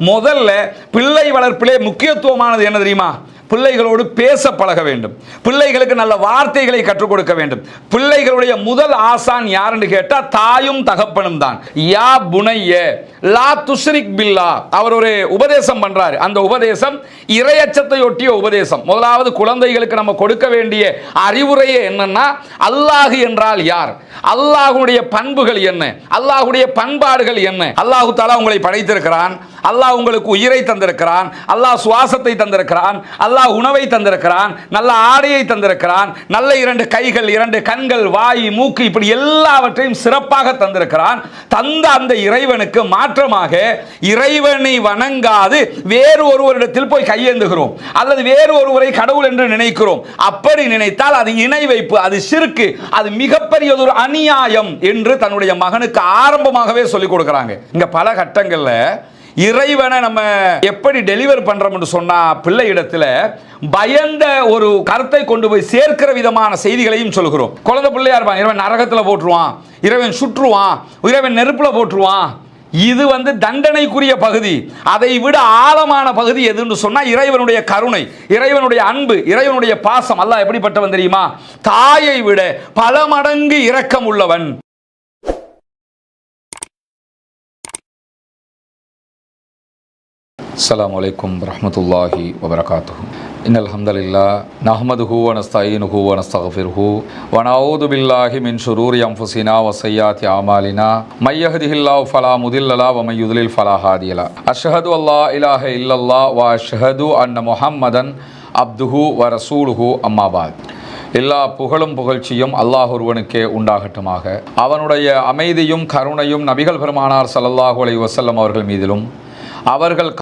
முதல்ல பிள்ளை வளர்ப்பிலே முக்கியத்துவமானது என்ன தெரியுமா? பிள்ளைகளோடு பேச பழக வேண்டும். பிள்ளைகளுக்கு நல்ல வார்த்தைகளை கற்றுக் கொடுக்க வேண்டும். பிள்ளைகளுடைய முதல் ஆசான் யாருன்னு கேட்டா தாயும் தகப்பனும் தான். யா புனைய லா துஷ்ரிக் பில்லா, அவர் ஒரு உபதேசம் பண்றாரு. அந்த உபதேசம் இறையச்சத்தை ஒட்டிய உபதேசம். முதலாவது குழந்தைகளுக்கு நம்ம கொடுக்க வேண்டிய அறிவுரையே என்னன்னா, அல்லாஹ் என்றால் யார், அல்லாஹ்வுடைய பண்புகள் என்ன, அல்லாஹ்வுடைய பண்பாடுகள் என்ன. அல்லாஹ் தஆலா உங்களை படைத்திருக்கிறான், அல்லாஹ் உங்களுக்கு உயிரை தந்திருக்கிறான், அல்லாஹ் சுவாசத்தை தந்திருக்கிறான், அல்லாஹ் உணவை தந்திருக்கிறான், நல்ல ஆடையை தந்திருக்கிறான், நல்ல 2 கைகள், 2 கண்கள், வாய், மூக்கு, இப்படி எல்லாவற்றையும் சிறப்பாக தந்திருக்கிறான். தந்த அந்த இறைவனுக்கு மாற்றமாக இறைவனை வணங்காது வேறு ஒருவரிடத்தில் போய் கையேந்துகிறோம், அல்லது வேறு ஒருவரை கடவுள் என்று நினைக்கிறோம். அப்படி நினைத்தால் அது இணை வைப்பு, அது ஷிர்க், அது மிகப்பெரிய ஒரு அநியாயம் என்று தன்னுடைய மகனுக்கு ஆரம்பமாகவே சொல்லிக் கொடுக்கிறாங்க. இங்க பல கட்டங்கள்ல இறைவனை நம்ம எப்படி டெலிவர் பண்றோம்னு சொன்னா, பிள்ளை இடத்துல பயந்த ஒரு கருத்தை கொண்டு போய் சேர்க்கிற விதமான செய்திகளையும் சொல்கிறோம். குழந்தை பிள்ளையா இருப்பான், இறைவன் நரகத்துல போட்டுருவான், இறைவன் சுற்றுவான், இறைவன் நெருப்புல போட்டுருவான். இது தண்டனைக்குரிய பகுதி. அதை விட ஆழமான பகுதி எதுன்னு சொன்னா இறைவனுடைய கருணை, இறைவனுடைய அன்பு, இறைவனுடைய பாசம். அல்லாஹ் எப்படிப்பட்டவன் தெரியுமா? தாயை விட பல மடங்கு இரக்கம் உள்ளவன். அஸ்ஸலாமு அலைக்கும் வரஹ்மத்துல்லாஹி வபரகாத்துஹு. இன்னல் ஹம்தலில்லாஹ் நஹ்மதுஹு வ நஸ்தஈனுஹு வ நஸ்தக்ஃபிருஹு வ நஊது பில்லாஹி மின் ஷுரூரி அன்ஃபுஸினா வ ஸய்யிஆத்தி அமாலினா மை யஹ்திஹில்லாஹு ஃபலா முதில்ல லஹு வ மை யுத்லில் ஃபலா ஹாதிய லஹு. அஷ்ஹது அல்லா இலாஹ இல்லல்லாஹ் வ அஷ்ஹது அன்ன முஹம்மதன் அப்துஹு வ ரசூலுஹு அம்மா பாத். எல்லா புகழும் புகழ்ச்சியும் அல்லாஹ் ஒருவனுக்கே உண்டாகட்டுமாக. அவனுடைய அமைதியும் கருணையும் நபிகள் பெருமானார் ஸல்லல்லாஹு அலைஹி வஸல்லம் அவர்கள் மீதிலும் அவர்கள்